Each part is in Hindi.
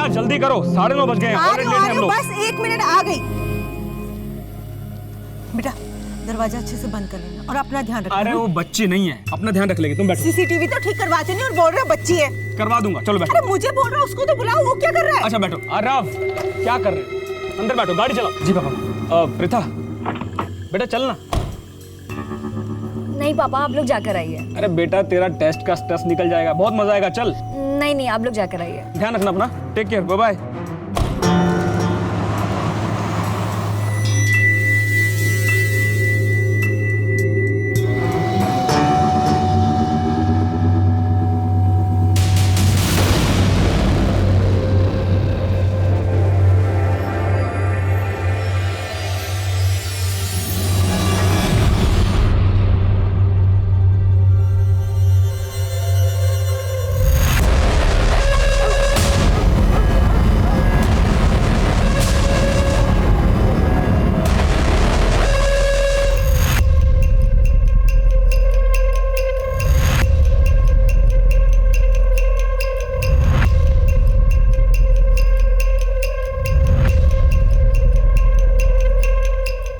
बेटा जल्दी करो, 9:30 बज गए हैं, ऑलरेडी लेट हैं हम लोग। बस 1 मिनट, आ गई। बेटा दरवाजा अच्छे से बंद कर लेना और अपना ध्यान रखना। अरे वो बच्ची नहीं है, अपना ध्यान रख लेगी, तुम बैठो। सीसीटीवी तो ठीक करवाते नहीं और बोल रहे हो बच्ची है। करवा दूंगा, चलो बैठो। अरे मुझे बोल रहा है, उसको तो बुलाओ, वो क्या कर रहा है? अच्छा बैठो। आरव क्या कर रहे हैं? अंदर बैठो, गाड़ी चलाओ। जी पापा। प्रीता बेटा चलना। नहीं पापा, आप लोग जाकर आइए। अरे बेटा तेरा टेस्ट का स्ट्रेस निकल जाएगा, बहुत मजा आएगा, चल। नहीं नहीं, आप लोग जाकर आइए। ध्यान रखना अपना, टेक केयर, बाय बाय।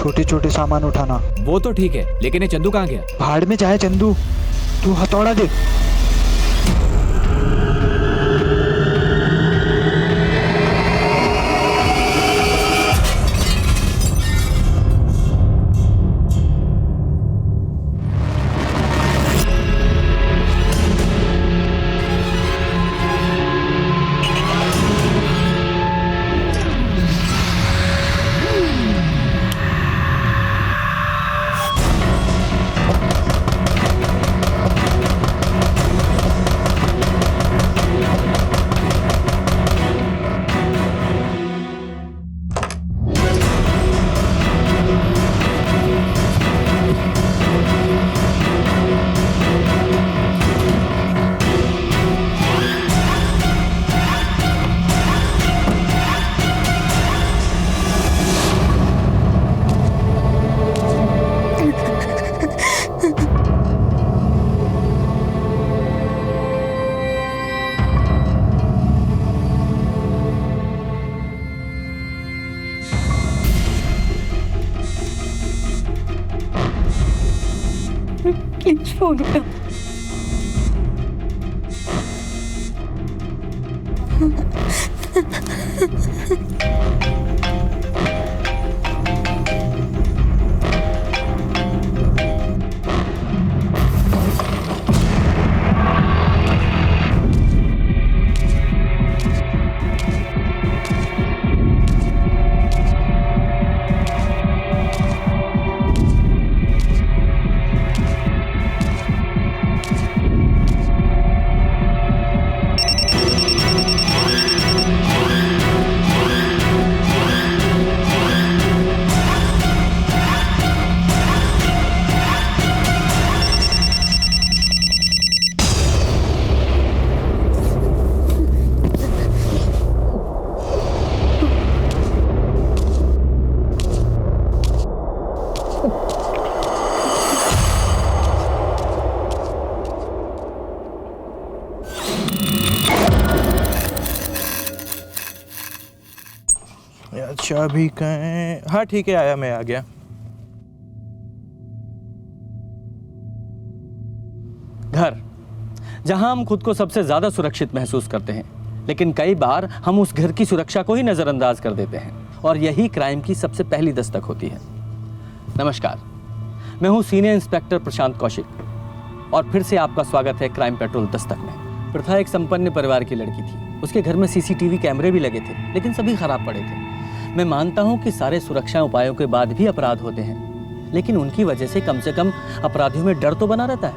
छोटे छोटे सामान उठाना। वो तो ठीक है, लेकिन ये चंदू कहाँ गया? भाड़ में जाए चंदू, तू हथौड़ा दे। प्लीज फोन उठा। अच्छा भी कहें, हाँ ठीक है, आया, मैं आ गया। घर, जहां हम खुद को सबसे ज्यादा सुरक्षित महसूस करते हैं, लेकिन कई बार हम उस घर की सुरक्षा को ही नजरअंदाज कर देते हैं और यही क्राइम की सबसे पहली दस्तक होती है। नमस्कार, मैं हूं सीनियर इंस्पेक्टर प्रशांत कौशिक और फिर से आपका स्वागत है क्राइम पेट्रोल दस्तक में। प्रथा एक संपन्न परिवार की लड़की थी। उसके घर में सीसीटीवी कैमरे भी लगे थे, लेकिन सभी खराब पड़े थे। मैं मानता हूं कि सारे सुरक्षा उपायों के बाद भी अपराध होते हैं, लेकिन उनकी वजह से कम अपराधियों में डर तो बना रहता है।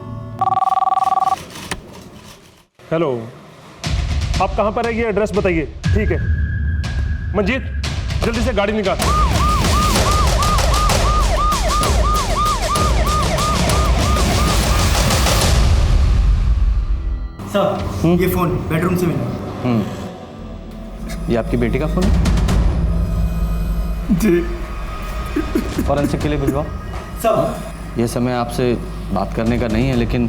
हेलो, आप कहाँ पर है, ये एड्रेस बताइए। ठीक है मंजीत, जल्दी से गाड़ी निकाल। सर, ये फोन बेडरूम से मिला। ये आपकी बेटी का फोन है? जी। फॉरेंसिक के लिए भिजवाओ। सर, यह समय आपसे बात करने का नहीं है, लेकिन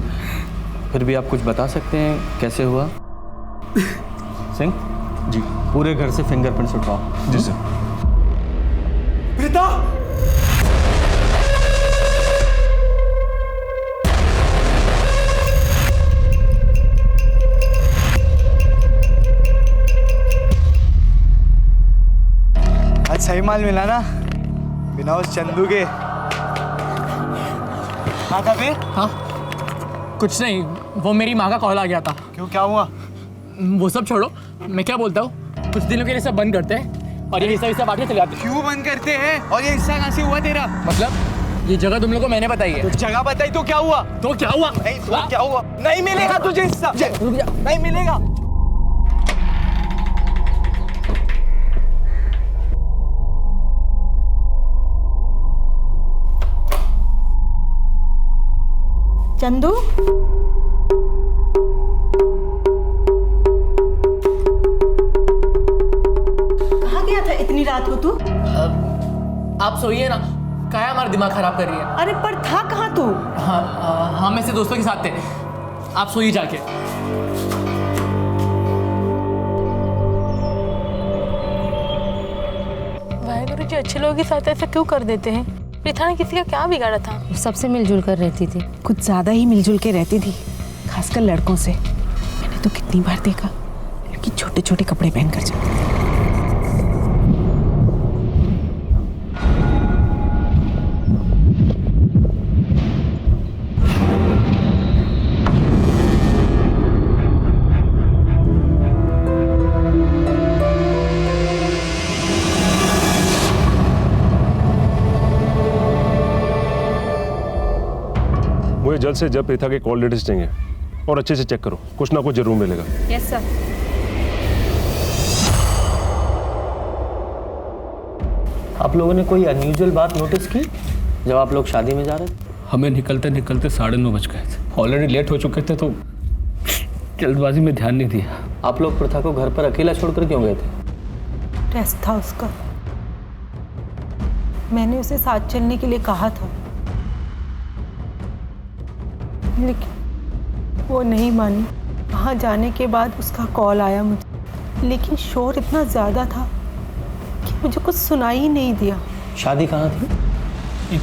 फिर भी आप कुछ बता सकते हैं कैसे हुआ? सिंह, जी पूरे घर से फिंगरप्रिंट्स उठवाओ। जी सर। प्रीता आज सही माल मिला ना, बिना उस चंदू के। हाँ था फिर? हाँ कुछ नहीं, वो मेरी माँ का कॉल आ गया था। क्यों, क्या हुआ? वो सब छोड़ो, मैं क्या बोलता हूँ, कुछ दिनों के लिए सब बंद करते हैं और ये हिस्सा बांट के चले जाते हैं। क्यों बंद करते हैं? और ये हिस्सा कहाँ से हुआ तेरा? मतलब ये जगह तुम लोगों को मैंने बताई है। तो जगह बताई तो क्या हुआ? तो क्या हुआ? नहीं तो क्या हुआ? नहीं मिलेगा तुझे हिस्सा, नहीं मिलेगा। चंदू, कहाँ गया था इतनी रात को तू? आप सोइए ना, क्या हमारा दिमाग खराब कर रही है। अरे पर था कहाँ तू? हाँ हम ऐसे दोस्तों के साथ थे, आप सोइए जाके। वाहेगुरु जी अच्छे लोगों के साथ ऐसा क्यों कर देते हैं? प्रीथा ने किसी का क्या बिगाड़ा था? सबसे मिलजुल कर रहती थी। कुछ ज्यादा ही मिलजुल के रहती थी, खासकर लड़कों से। मैंने तो कितनी बार देखा कि छोटे छोटे कपड़े पहनकर जाती थी। मुझे जल्द से जल्द प्रीता के कॉल डिटेल्स चाहिए और अच्छे से चेक करो, कुछ ना कुछ जरूर मिलेगा। Yes sir. आप लोगों ने कोई अनयूजुअल बात नोटिस की जब आप लोग शादी में जा रहे थे? हमें निकलते निकलते 9:30 बज गए थे। ऑलरेडी लेट हो चुके थे तो जल्दबाजी में ध्यान नहीं दिया। आप लोग प्रथा को घर पर अकेला छोड़कर क्यों गए थे? टेस्ट था उसका, मैंने उसे साथ चलने के लिए कहा था, लेकिन वो नहीं मानी। वहाँ जाने के बाद उसका कॉल आया मुझे, लेकिन शोर इतना ज़्यादा था कि मुझे कुछ सुनाई ही नहीं दिया। शादी कहाँ थी?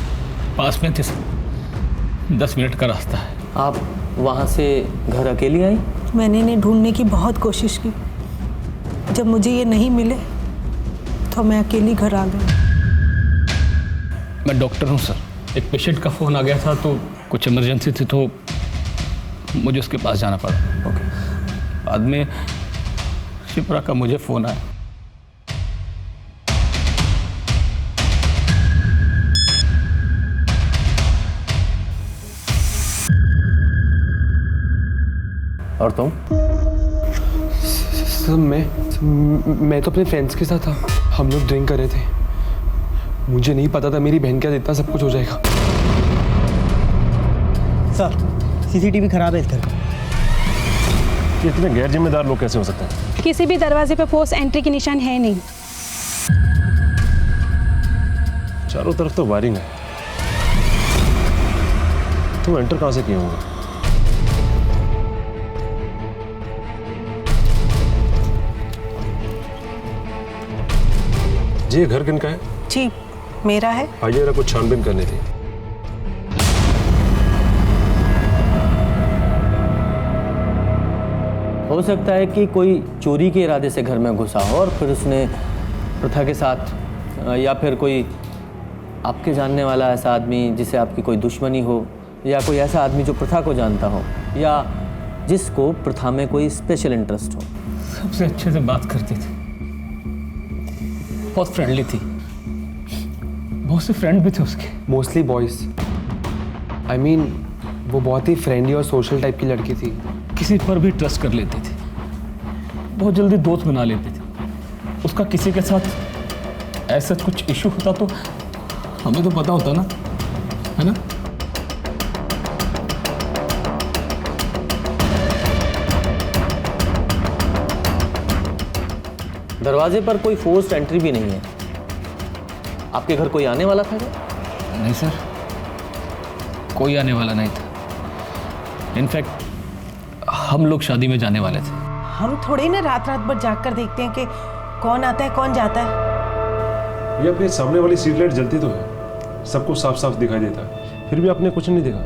पास में थे, 10 मिनट का रास्ता है। आप वहाँ से घर अकेली आई? मैंने इन्हें ढूंढने की बहुत कोशिश की, जब मुझे ये नहीं मिले तो मैं अकेली घर आ गई। मैं डॉक्टर हूँ सर, एक पेशेंट का फ़ोन आ गया था तो कुछ इमरजेंसी थी तो मुझे उसके पास जाना पड़ा। ओके। बाद में शिप्रा का मुझे फ़ोन आया। और तुम? सर मैं तो अपने फ्रेंड्स के साथ था, हम लोग ड्रिंक कर रहे थे। मुझे नहीं पता था मेरी बहन के साथ इतना सब कुछ हो जाएगा। सर सीसीटीवी खराब है इस घर का। ये इतने गैर जिम्मेदार लोग कैसे हो सकते हैं? किसी भी दरवाजे पे फोर्स एंट्री के निशान है नहीं। चारों तरफ तो वायरिंग है, तुम एंटर कहाँ से किए होंगे? जी ये घर किनका है? जी मेरा है। आइए जरा कुछ छानबीन करनी थी। हो सकता है कि कोई चोरी के इरादे से घर में घुसा हो और फिर उसने प्रथा के साथ, या फिर कोई आपके जानने वाला ऐसा आदमी जिसे आपकी कोई दुश्मनी हो, या कोई ऐसा आदमी जो प्रथा को जानता हो, या जिसको प्रथा में कोई स्पेशल इंटरेस्ट हो। सबसे अच्छे से बात करती थी, बहुत फ्रेंडली थी, बहुत से फ्रेंड भी थे उसके। Mostly boys. आई मीन वो बहुत ही फ्रेंडली और सोशल टाइप की लड़की थी। किसी पर भी ट्रस्ट कर लेती थी, बहुत जल्दी दोस्त बना लेती थी। उसका किसी के साथ ऐसा कुछ इशू होता तो हमें तो पता होता ना, है ना? दरवाजे पर कोई फोर्स्ड एंट्री भी नहीं है। आपके घर कोई आने वाला था क्या? नहीं सर, कोई आने वाला नहीं था। इनफैक्ट हम लोग शादी में जाने वाले थे। हम थोड़े ना रात रात भर जाग कर देखते हैं कि कौन आता है कौन जाता है। ये अपने सामने वाली स्ट्रीट लाइट जलती तो है, सबको साफ साफ दिखाई देता है, फिर भी आपने कुछ नहीं देखा।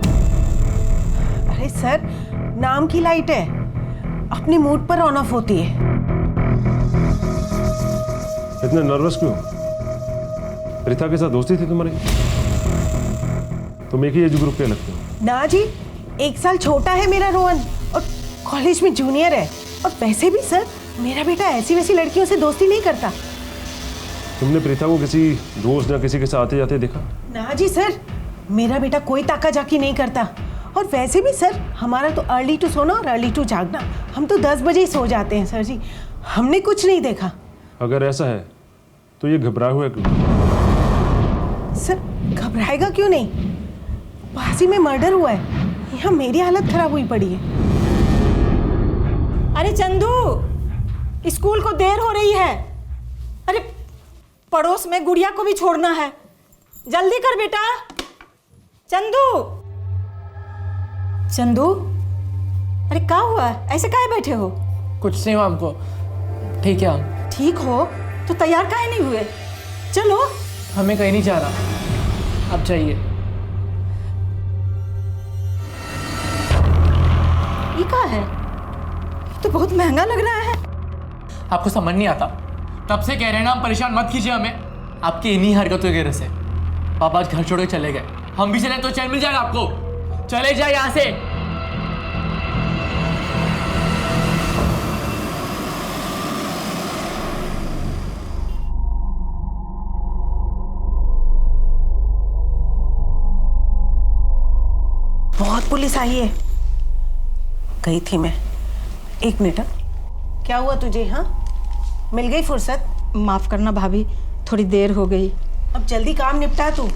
अरे सर, नाम की लाइट है, अपने मूड पर ऑन ऑफ होती है। इतने नर्वस क्यों? प्रीता के साथ दोस्ती थी तुम्हारी? तुम एक ही एज ग्रुप के लगते हो। ना जी, 1 साल छोटा है मेरा रोहन और कॉलेज में जूनियर है। और वैसे भी सर, मेरा बेटा ऐसी वैसी लड़कियों से दोस्ती नहीं करता। तुमने प्रीता को किसी दोस्त या किसी के साथ आते जाते देखा? ना जी सर, मेरा बेटा कोई ताका जाकी नहीं करता। और वैसे भी सर, हमारा तो अर्ली टू सोना और अर्ली टू जागना, हम तो 10 बजे ही सो जाते हैं सर जी, हमने कुछ नहीं देखा। अगर ऐसा है तो ये घबराया हुआ क्यों? सर, घबराएगा क्यों नहीं? बासी में मर्डर हुआ है, यहाँ मेरी हालत खराब हुई पड़ी है। अरे चंदू, स्कूल को देर हो रही है। अरे पड़ोस में गुड़िया को भी छोड़ना है, जल्दी कर बेटा। चंदू, चंदू, अरे क्या हुआ? ऐसे काहे बैठे हो? कुछ नहीं हुआ हमको, ठीक है हम। ठीक हो तो तैयार काहे नहीं हुए? चलो। हमें कहीं नहीं जा रहा, अब चाहिए। ये क्या है? ये तो बहुत महंगा लग रहा है। आपको समझ नहीं आता? तब से कह रहे हैं ना, हम परेशान मत कीजिए हमें आपकी इन्हीं हरकतों की वजह से। पापा आज घर छोड़ के चले गए, हम भी चले तो चैन मिल जाएगा आपको। चले जाए यहाँ से। बहुत पुलिस आई है। गई थी मैं। 1 मिनट। क्या हुआ तुझे? हाँ, मिल गई फुर्सत? माफ करना भाभी, थोड़ी देर हो गई। अब जल्दी काम निपटा तू।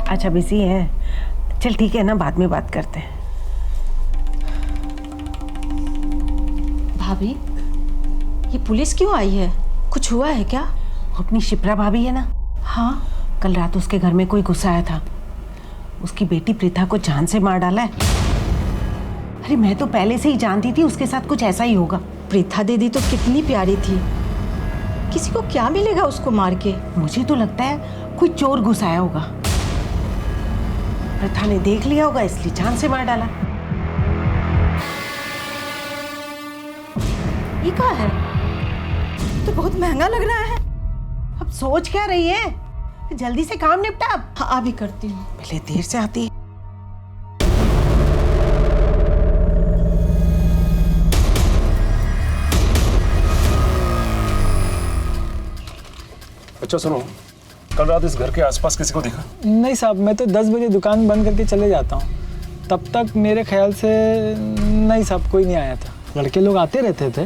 अच्छा, बिजी है? चल ठीक है ना, बाद में बात करते हैं। भाभी, ये पुलिस क्यों आई है? कुछ हुआ है क्या? अपनी शिप्रा भाभी है ना? हाँ। कल रात उसके घर में कोई घुस आया था, उसकी बेटी प्रीता को जान से मार डाला है। अरे मैं तो पहले से ही जानती थी उसके साथ कुछ ऐसा ही होगा। प्रीता दीदी तो कितनी प्यारी थी, किसी को क्या मिलेगा उसको मार के? मुझे तो लगता है कोई चोर घुस आया होगा, प्रीता ने देख लिया होगा इसलिए जान से मार डाला। ये क्या है? तो बहुत महंगा लग रहा है। अब सोच क्या रही है? जल्दी से काम निपटा। अब हाँ, अभी करती हूँ। पहले देर से आती है। अच्छा सुनो, कल रात इस घर के आसपास किसी को देखा? नहीं साहब, मैं तो 10 बजे दुकान बंद करके चले जाता हूँ, तब तक मेरे ख्याल से नहीं साहब, कोई नहीं आया था। लड़के लोग आते रहते थे,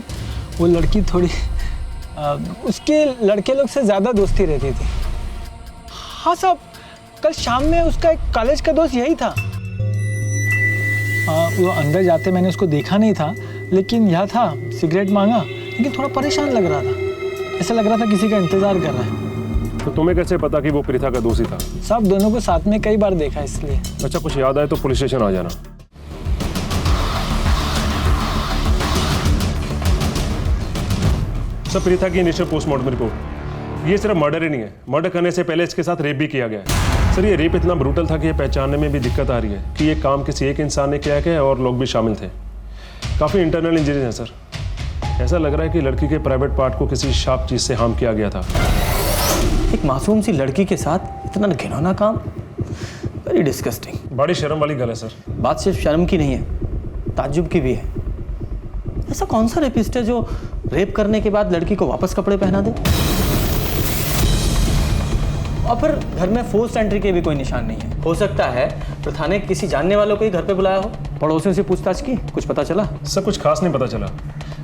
वो लड़की थोड़ी उसके लड़के लोग से ज़्यादा दोस्ती रहती थी। हाँ साहब, कल शाम में उसका एक कॉलेज का दोस्त यही था। वो अंदर जाते मैंने उसको देखा नहीं था, लेकिन यह था, सिगरेट मांगा, लेकिन थोड़ा परेशान लग रहा था, ऐसा लग रहा था किसी का इंतजार कर रहा है। तो तुम्हें कैसे पता कि वो प्रीता का दोस्त ही था? साहब, दोनों को साथ में कई बार देखा इसलिए। अच्छा, कुछ याद आए तो पुलिस स्टेशन आ जाना। सब प्रीता की इनिशियल पोस्टमार्टम रिपोर्ट। ये सिर्फ मर्डर ही नहीं है, मर्डर करने से पहले इसके साथ रेप भी किया गया है। सर, ये रेप इतना ब्रूटल था कि ये पहचानने में भी दिक्कत आ रही है कि ये काम किसी एक इंसान ने किया है और लोग भी शामिल थे। काफ़ी इंटरनल इंजरीज हैं सर। ऐसा लग रहा है कि लड़की के प्राइवेट पार्ट को किसी शार्प चीज़ से हार्म किया गया था। एक मासूम सी लड़की के साथ इतना घिनौना काम, वेरी डिस्गस्टिंग। बड़ी शर्म वाली गल है सर। बात सिर्फ शर्म की नहीं है, ताज्जुब की भी है। ऐसा कौन सा रेपिस्ट है जो रेप करने के बाद लड़की को वापस कपड़े पहना दे? और फिर घर में फोर्स एंट्री के भी कोई निशान नहीं है। हो सकता है प्रथा ने किसी जानने वालों को ही घर पे बुलाया हो। पड़ोसियों से पूछताछ की, कुछ पता चला? सब कुछ खास नहीं पता चला,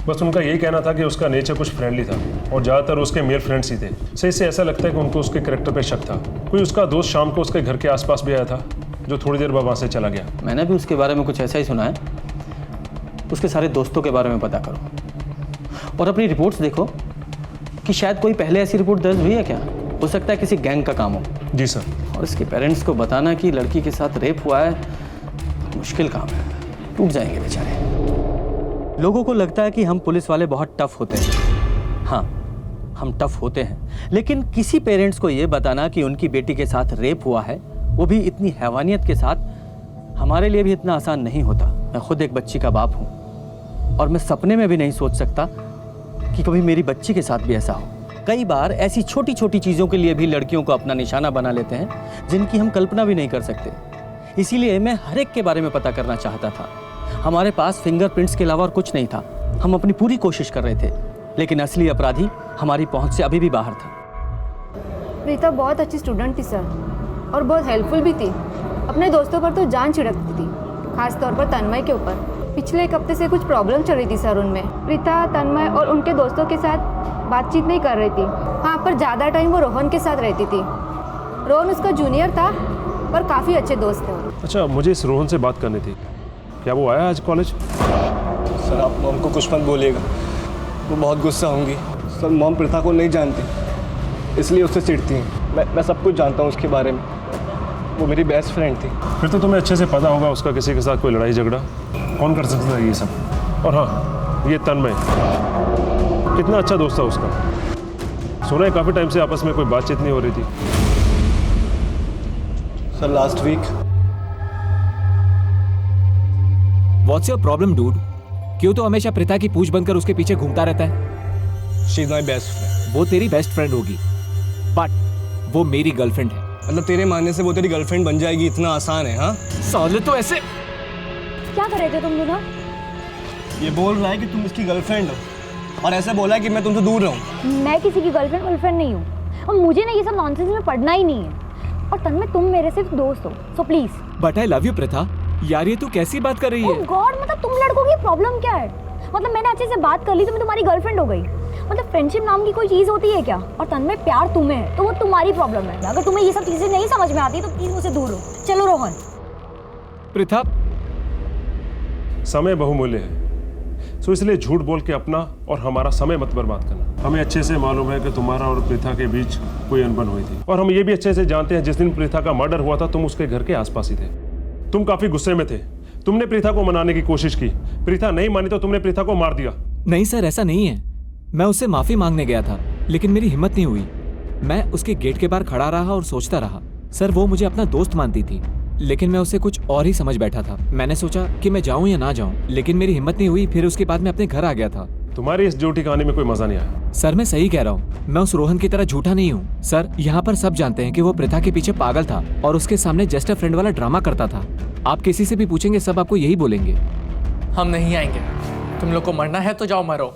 बस उनका यही कहना था कि उसका नेचर कुछ फ्रेंडली था और ज़्यादातर उसके मेल फ्रेंड्स ही थे। सही से ऐसा लगता है कि उनको उसके कैरेक्टर पे शक था। कोई उसका दोस्त शाम को उसके घर के आसपास भी आया था, जो थोड़ी देर बाद वहाँ से चला गया। मैंने भी उसके बारे में कुछ ऐसा ही सुना है। उसके सारे दोस्तों के बारे में पता करो और अपनी रिपोर्ट्स देखो कि शायद कोई पहले ऐसी रिपोर्ट दर्ज हुई है क्या। हो सकता है किसी गैंग का काम हो। जी सर। और इसके पेरेंट्स को बताना कि लड़की के साथ रेप हुआ है, मुश्किल काम है, टूट जाएंगे बेचारे। लोगों को लगता है कि हम पुलिस वाले बहुत टफ होते हैं। हाँ, हम टफ होते हैं, लेकिन किसी पेरेंट्स को ये बताना कि उनकी बेटी के साथ रेप हुआ है, वो भी इतनी हैवानियत के साथ, हमारे लिए भी इतना आसान नहीं होता। मैं खुद एक बच्ची का बाप हूँ और मैं सपने में भी नहीं सोच सकता कि कभी मेरी बच्ची के साथ भी ऐसा हो। कई बार ऐसी छोटी छोटी चीज़ों के लिए भी लड़कियों को अपना निशाना बना लेते हैं जिनकी हम कल्पना भी नहीं कर सकते। इसीलिए मैं हर एक के बारे में पता करना चाहता था। हमारे पास फिंगरप्रिंट्स के अलावा और कुछ नहीं था। हम अपनी पूरी कोशिश कर रहे थे, लेकिन असली अपराधी हमारी पहुंच से अभी भी बाहर था। प्रीता बहुत अच्छी स्टूडेंट थी सर, और बहुत हेल्पफुल भी थी। अपने दोस्तों पर तो जान छिड़कती थी, खास तौर पर तन्मय के ऊपर। पिछले एक हफ्ते से कुछ प्रॉब्लम चल रही थी सर उनमें। प्रीता तन्मय और उनके दोस्तों के साथ बातचीत नहीं कर रही थी। हाँ, पर ज़्यादा टाइम वो रोहन के साथ रहती थी। रोहन उसका जूनियर था, पर काफ़ी अच्छे दोस्त थे। अच्छा, मुझे इस रोहन से बात करनी थी। क्या वो आया आज कॉलेज? सर आप मॉम को कुछ मत बोलिएगा, वो बहुत गुस्सा होंगी। सर मॉम प्रीता को नहीं जानती, इसलिए उससे चिढ़ती हैं। मैं सब कुछ जानता हूँ उसके बारे में, वो मेरी बेस्ट फ्रेंड थी। फिर तो तुम्हें अच्छे से पता होगा उसका किसी के साथ कोई लड़ाई झगड़ा कौन कर सकता है ये सब। और हाँ, ये तन्मय कितना अच्छा दोस्त था उसका। सुना है काफ़ी टाइम से आपस में कोई बातचीत नहीं हो रही थी। Sir last week. What's your problem dude? क्यों तो हमेशा प्रीता की पूछ बनकर उसके पीछे घूमता रहता है? She is my best friend. वो तेरी बेस्ट फ्रेंड होगी, बट वो मेरी गर्लफ्रेंड है। मतलब तेरे मानने से वो तेरी गर्लफ्रेंड बन जाएगी इतना आसान है? हाँ साले तो ऐसे क्या कर रहे थे तुम दोनों? ये बोल रहा है कि तुम इसकी गर्लफ्रेंड हो, और ऐसे बोला है कि मैं तुमसे दूर रहूं। मैं किसी की गर्लफ्रेंड नहीं हूँ, और मुझे ना ये सब नॉनसेंस में पढ़ना ही नहीं है। और तन्मय तुम मेरे सिर्फ दोस्त हो, so please. But I love you Preeta. यार ये तू कैसी बात कर रही है? ओह गॉड, मतलब तुम लड़कों की प्रॉब्लम क्या है? मतलब मैंने अच्छे से बात कर ली तो मैं तुम्हारी गर्लफ्रेंड हो गई? मतलब फ्रेंडशिप नाम की कोई चीज होती है क्या? और तन्मय प्यार तुम्हें है तो वो तुम्हारी प्रॉब्लम है। अगर तुम्हें ये सब चीजें नहीं समझ में आती तो प्लीज मुझसे दूर हो। चलो रोहन। प्रीता, समय बहुमूल्य है, सो इसलिए झूठ बोल के अपना और हमारा समय मत बर्बाद करना। हमें अच्छे से मालूम है कि तुम्हारा और प्रीता के बीच कोई अनबन हुई थी, और हम ये भी अच्छे से जानते हैं जिस दिन प्रीता का मर्डर हुआ था तुम उसके घर के आसपास ही थे। तुम काफी गुस्से में थे, तुमने प्रीता को मनाने की कोशिश की, प्रीता नहीं मानी तो तुमने प्रीता को मार दिया। नहीं सर, ऐसा नहीं है। मैं उससे माफी मांगने गया था, लेकिन मेरी हिम्मत नहीं हुई। मैं उसके गेट के बाहर खड़ा रहा और सोचता रहा। सर वो मुझे अपना दोस्त मानती थी, लेकिन मैं उसे कुछ और ही समझ बैठा था। मैंने सोचा कि मैं जाऊं या ना जाऊं, लेकिन मेरी हिम्मत नहीं हुई। फिर उसके बाद मैं अपने घर आ गया था। तुम्हारी इस झूठी कहानी में कोई मजा नहीं आया। सर मैं सही कह रहा हूँ, मैं उस रोहन की तरह झूठा नहीं हूँ। सर यहाँ पर सब जानते हैं कि वो प्रीता के पीछे पागल था और उसके सामने जस्ट अ फ्रेंड वाला ड्रामा करता था। आप किसी से भी पूछेंगे सब आपको यही बोलेंगे। हम नहीं आएंगे। तुम लोग को मरना है तो जाओ मरो।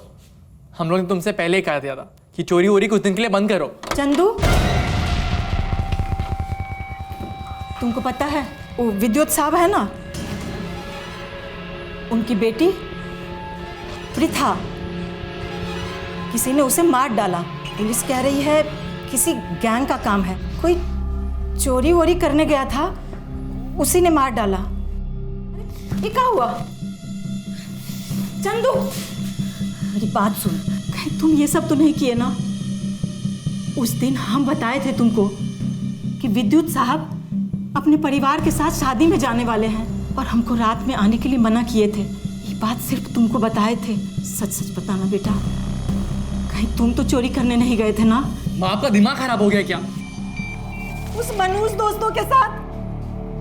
हम लोग ने तुमसे पहले ही कहा दिया था कि चोरी वोरी कुछ दिन के लिए बंद करो। चंदू, तुमको पता है वो विद्युत साहब है ना, उनकी बेटी प्रीता, किसी ने उसे मार डाला। पुलिस कह रही है किसी गैंग का काम है, कोई चोरी वोरी करने गया था, उसी ने मार डाला। ये क्या हुआ? चंदू मेरी बात सुन, कहीं तुम ये सब तो नहीं किए ना? उस दिन हम बताए थे तुमको कि विद्युत साहब अपने परिवार के साथ शादी में जाने वाले हैं, और हमको रात में आने के लिए मना किए थे। ये बात सिर्फ तुमको बताए थे। सच सच बताना बेटा, कहीं तुम तो चोरी करने नहीं गए थे ना? माँ, आपका दिमाग खराब हो गया क्या? उस मनहूस दोस्तों के साथ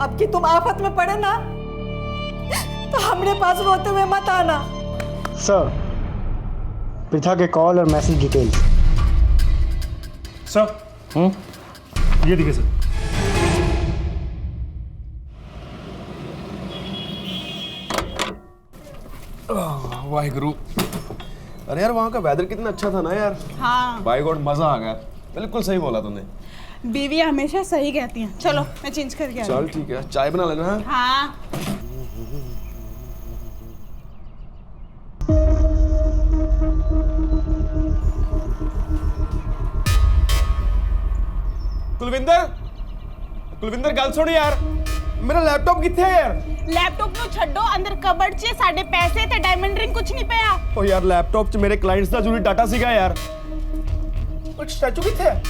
अब कि तुम आफत में पड़े ना, तो हमरे पास रोते हुए मत आना। सर प्रीता के कॉल और मैसेज डिटेल्स। सर ये देखिए सर। वाहिगुरु। अरे यार वहाँ का वेदर कितना अच्छा था ना यार। हाँ, बाय गॉड मजा आ गया। बिल्कुल सही बोला तूने। बीवी हमेशा सही कहती हैं। चलो मैं चेंज करके आ रही हूँ। चल ठीक है, चाय बना लेना। हाँ। कुलविंदर गल सुन यार, मेरा लैपटॉप किथे है यार? लैपटॉप नु छड्डो, अंदर कबड़ च साडे पैसे ते डायमंड रिंग कुछ नहीं पिया। ओ यार लैपटॉप च मेरे क्लाइंट्स दा जरूरी डाटा सीगा यार। कुछ स्टैचू किथे है?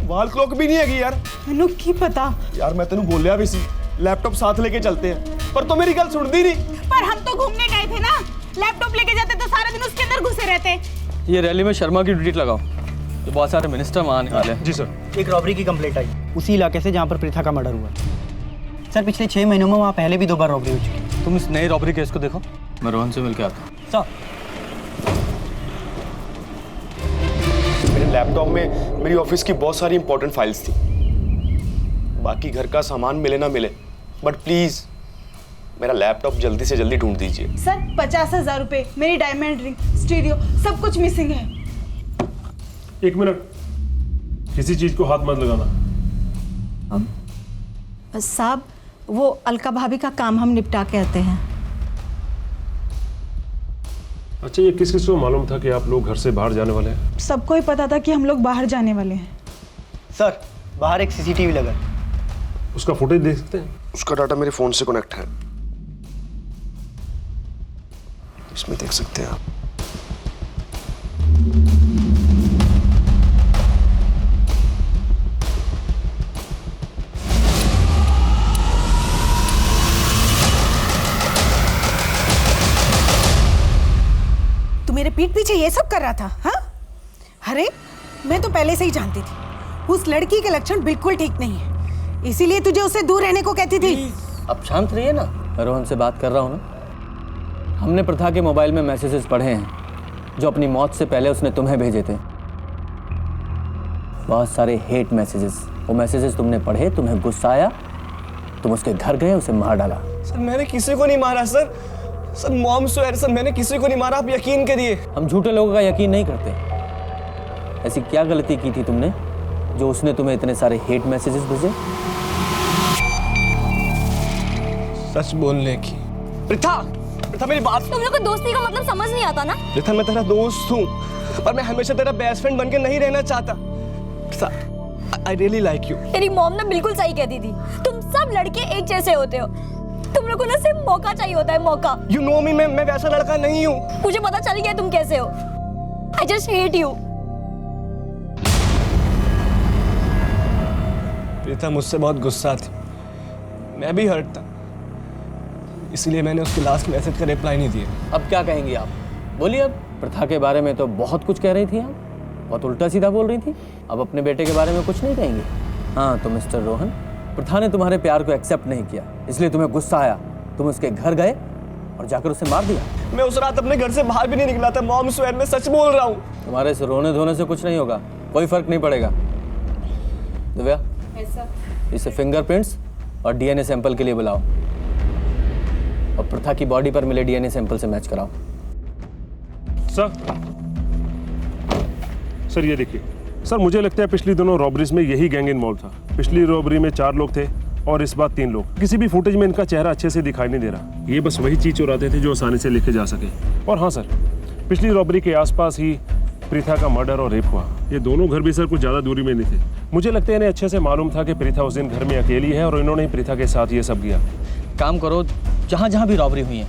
वाल क्लॉक भी नहीं हैगी यार। मैनू की पता यार, मैं तेनू बोलिया भी सी लैपटॉप साथ लेके चलते हैं, पर तो मेरी गल सुनदी नहीं। पर हम तो घूमने गए थे ना, लैपटॉप लेके जाते तो सारा दिन उसके अंदर घुसे रहते। ये रैली में शर्मा की ड्यूटी लगाओ, तो बहुत सारे मिनिस्टर वहाँ आने वाले हैं। जी सर। एक रॉबरी की कंप्लेंट आई उसी इलाके से जहाँ पर प्रीथा का मर्डर हुआ। सर पिछले 6 महीनों में वहाँ पहले भी 2 बार रॉबरी हो चुकी है। तुम इस नए रॉबरी केस को देखो, मैं रोहन से मिलकर आता हूँ। सर मेरे लैपटॉप में मेरी ऑफिस की बहुत सारी इंपॉर्टेंट फाइल्स थी। बाकी घर का सामान मिले ना मिले, बट प्लीज मेरा लैपटॉप जल्दी से जल्दी ढूंढ दीजिए। सर 50,000 रुपए, मेरी डायमंड रिंग, स्टीरियो सब कुछ मिसिंग है। 1 मिनट, किसी चीज को हाथ मत लगाना। साहब वो अलका भाभी का काम हम निपटा के आते हैं। अच्छा, ये किस किस को मालूम था कि आप लोग घर से बाहर जाने वाले हैं? सबको ही पता था कि हम लोग बाहर जाने वाले हैं। सर बाहर एक सीसीटीवी लगा है। उसका फुटेज देख सकते हैं? उसका डाटा मेरे फोन से कनेक्ट है, इसमें देख सकते हैं आप। तू मेरे पीठ पीछे ये सब कर रहा था? हाँ, अरे मैं तो पहले से ही जानती थी उस लड़की के लक्षण बिल्कुल ठीक नहीं है, इसीलिए तुझे उससे दूर रहने को कहती थी। अब शांत रहिए ना, मैं रोहन से बात कर रहा हूँ ना। हमने प्रथा के मोबाइल में मैसेजेस पढ़े हैं जो अपनी मौत से पहले उसने तुम्हें भेजे थे। बहुत सारे हेट मैसेजेस। वो मैसेजेस तुमने पढ़े, तुम्हें गुस्सा आया, तुम उसके घर गए, उसे मार डाला। सर मैंने किसी को नहीं मारा sir. Sir mom swear sir, मैंने किसी को नहीं मारा, आप यकीन करिए। हम झूठे लोगों का यकीन नहीं करते। ऐसी क्या गलती की थी तुमने जो उसने तुम्हें इतने सारे हेट मैसेजेस भेजे? सच बोलने की। प्रीथा, प्रीथा मेरी बात। तुम लोग को दोस्ती का मतलब समझ नहीं आता ना? प्रीथा मैं तेरा दोस्त हूँ, पर मैं हमेशा तेरा बेस्ट फ्रेंड बनके नहीं रहना चाहता। I really like you. तेरी मॉम ने बिल्कुल सही कहती थी, तुम सब लड़के एक जैसे होते हो। तुम लोगों को ना सिर्फ मौका चाहिए होता है, मौका। यू नो मी, मैं वैसा लड़का नहीं हूँ। मुझे पता चल गया तुम कैसे हो। I just hate you. Preetha मुझसे बहुत गुस्सा थी, मैं भी हर्ट था, इसलिए मैंने उसके लास्ट मैसेज का रिप्लाई नहीं दिया। अब क्या कहेंगी आप? बोलिए। अब प्रथा के बारे में तो बहुत कुछ कह रही थी आप, बहुत उल्टा सीधा बोल रही थी। अब अपने बेटे के बारे में कुछ नहीं कहेंगे? हाँ तो मिस्टर रोहन, प्रथा ने तुम्हारे प्यार को एक्सेप्ट नहीं किया, इसलिए तुम्हें गुस्सा आया, तुम उसके घर गए और जाकर उसे मार दिया। मैं उस रात अपने घर से बाहर भी नहीं निकला था मॉम स्वेयर, मैं सच बोल रहा हूँ। तुम्हारे से रोने धोने से कुछ नहीं होगा, कोई फर्क नहीं पड़ेगा। दिव्या, इसे फिंगरप्रिंट्स और डीएनए सैंपल के लिए बुलाओ और प्रथा की बॉडी पर मिले डीएनए सैंपल से मैच कराओ। सर ये देखिए सर, मुझे लगता है पिछली दोनों रॉबरीज में यही गैंग इन्वॉल्व था। पिछली रॉबरी में 4 लोग थे और इस बार 3 लोग। किसी भी फुटेज में इनका चेहरा अच्छे से दिखाई नहीं दे रहा। ये बस वही चीज चुराते थे जो आसानी से लेके जा सके। और हाँ सर, पिछली रॉबरी के आसपास ही प्रीथा का मर्डर और रेप हुआ। ये दोनों घर भी सर कुछ ज्यादा दूरी में नहीं थे। मुझे लगता है इन्हें अच्छे से मालूम था कि प्रीथा उस दिन घर में अकेली है और इन्होंने प्रीथा के साथ ये सब किया। काम करो, जहाँ जहाँ भी रॉबरी हुई है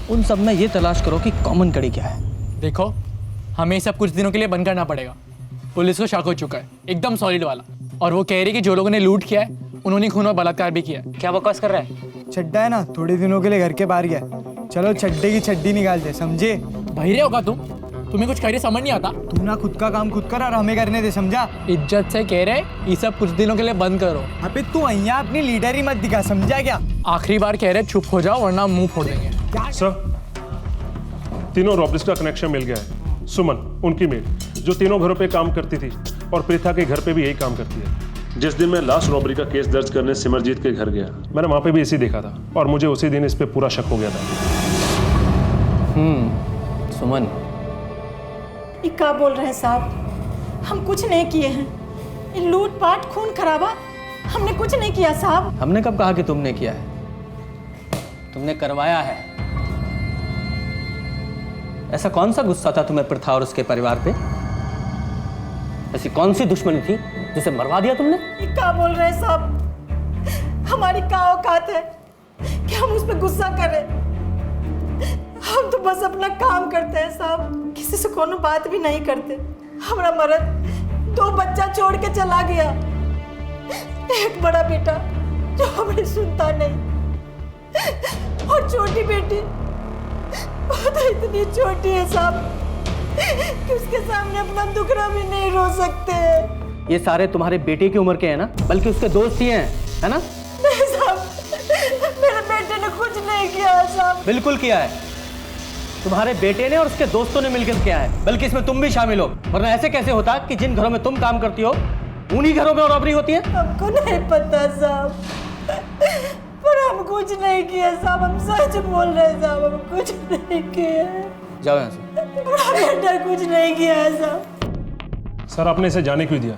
उन सब में ये तलाश करो कि कॉमन कड़ी क्या है। देखो, हमें सब कुछ दिनों के लिए बंद करना पड़ेगा। पुलिस को शक हो चुका है, एकदम सॉलिड वाला, और वो कह रही कि जो लोगों ने लूट किया है उन्होंने खून और बलात्कार भी किया है। क्या बकवास कर रहा है? चड्डा है ना, थोड़े दिनों के लिए घर के बाहर गया। चलो चड्डे की चड्डी निकाल दे, समझे? बहिरे होगा तुम, तुम्हें कुछ कह समझ नहीं आता। तू ना खुद का काम खुद कर और हमें करने दे, समझा? इज्जत से कह रहे ये सब कुछ दिनों के लिए बंद करो। अबे तू यहाँ अपनी लीडर ही मत दिखा, समझा क्या? आखिरी बार कह रहे चुप हो जाओ वरना मुंह फोड़ देंगे। सर, तीनों रॉबरीज का कनेक्शन मिल गया है। सुमन, उनकी मेड, जो तीनों घरों पे काम करती थी, और प्रीथा के घर पे भी यही काम करती है। जिस दिन मैं लास्ट रॉबरी का केस दर्ज करने सिमरजीत के घर गया, मैंने वहां पे भी इसी देखा था और मुझे उसी दिन इस पे पूरा शक हो गया था। सुमन, ये क्या बोल रहे हैं साहब? हम कुछ नहीं किए हैं। ये लूटपाट, खून खराबा हमने कुछ नहीं किया साहब। हमने कब कहा कि तुमने किया है? तुमने करवाया है। ऐसा कौन सा गुस्सा था तुम्हें प्रथा और उसके परिवार पे? ऐसी कौन सी दुश्मनी थी जिसे मरवा दिया तुमने? ये क्या बोल रहे हैं साहब? हमारी क्या औकात है कि हम उस पर गुस्सा करें? हम तो बस अपना काम करते हैं साहब, किसी से कोनो बात भी नहीं करते। हमारा मर्द 2 बच्चा छोड़ के चला गया, एक बड़ा बेटा जो हमें सुनता नहीं, और छोटी बेटी वो तो इतनी छोटी है साहब कि उसके सामने अपना दुखड़ा भी नहीं रो सकते। ये सारे तुम्हारे बेटे की उम्र के हैं ना, बल्कि उसके दोस्त ही हैं, है ना? नहीं साहब, मेरे बेटे ने कुछ नहीं किया है साहब। बिल्कुल किया है, तुम्हारे बेटे ने और उसके दोस्तों ने मिलकर किया है, बल्कि इसमें तुम भी शामिल हो। वरना ऐसे कैसे होता कि जिन घरों में तुम काम करती हो उन्हीं घरों में रॉबरी होती है? हमको नहीं पता साहब, पर हम कुछ नहीं किया साहब, हम सच बोल रहे हैं साहब, हम कुछ नहीं किया। जाओ यहाँ से। बड़ा बेटा कुछ नहीं किया है साहब। सर आपने इसे जाने क्यों दिया?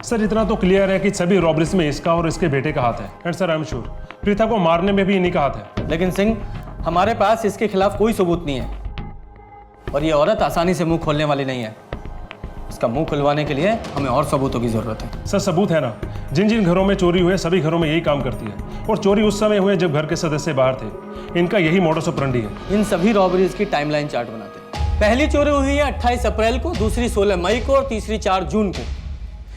सर इतना तो क्लियर है कि सभी रॉबरीज में इसका और इसके बेटे का हाथ है। And sir I am sure Preeta को मारने में भी इन्हीं का हाथ है। लेकिन सिंह, हमारे पास इसके खिलाफ कोई सबूत नहीं है और ये औरत आसानी से मुंह खोलने वाली नहीं है। इसका मुंह खुलवाने के लिए हमें और सबूतों की जरूरत है। सर सबूत है ना, जिन जिन घरों में चोरी हुए सभी घरों में यही काम करती है और चोरी उस समय हुए जब घर के सदस्य बाहर थे। इनका यही मॉडस ऑपरेंडी है। इन सभी रॉबरीज की टाइमलाइन चार्ट बनाते हैं। पहली चोरी हुई है 28 अप्रैल को, दूसरी 16 मई को और तीसरी 4 जून को।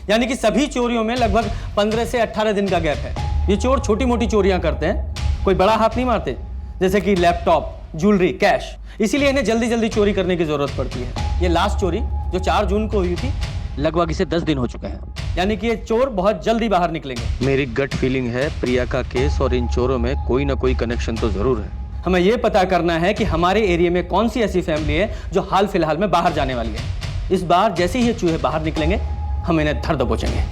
यानी कि सभी चोरियों में लगभग 15 से 18 दिन का गैप है। ये चोर छोटी मोटी चोरियां करते हैं, कोई बड़ा हाथ नहीं मारते, जैसे कि लैपटॉप, ज्वेलरी, कैश। इसीलिए इन्हें जल्दी जल्दी चोरी करने की जरूरत पड़ती है। ये लास्ट चोरी जो 4 जून को हुई थी, लगभग इसे 10 दिन हो चुके हैं। यानी कि ये चोर बहुत जल्दी बाहर निकलेंगे। मेरी गट फीलिंग है प्रिया का केस और इन चोरों में कोई ना कोई कनेक्शन तो जरूर है। हमें यह पता करना है कि हमारे एरिया में कौन सी ऐसी फैमिली है जो हाल फिलहाल में बाहर जाने वाली है। इस बार जैसे ही ये चूहे बाहर निकलेंगे हम इन्हें धर दबोचेंगे।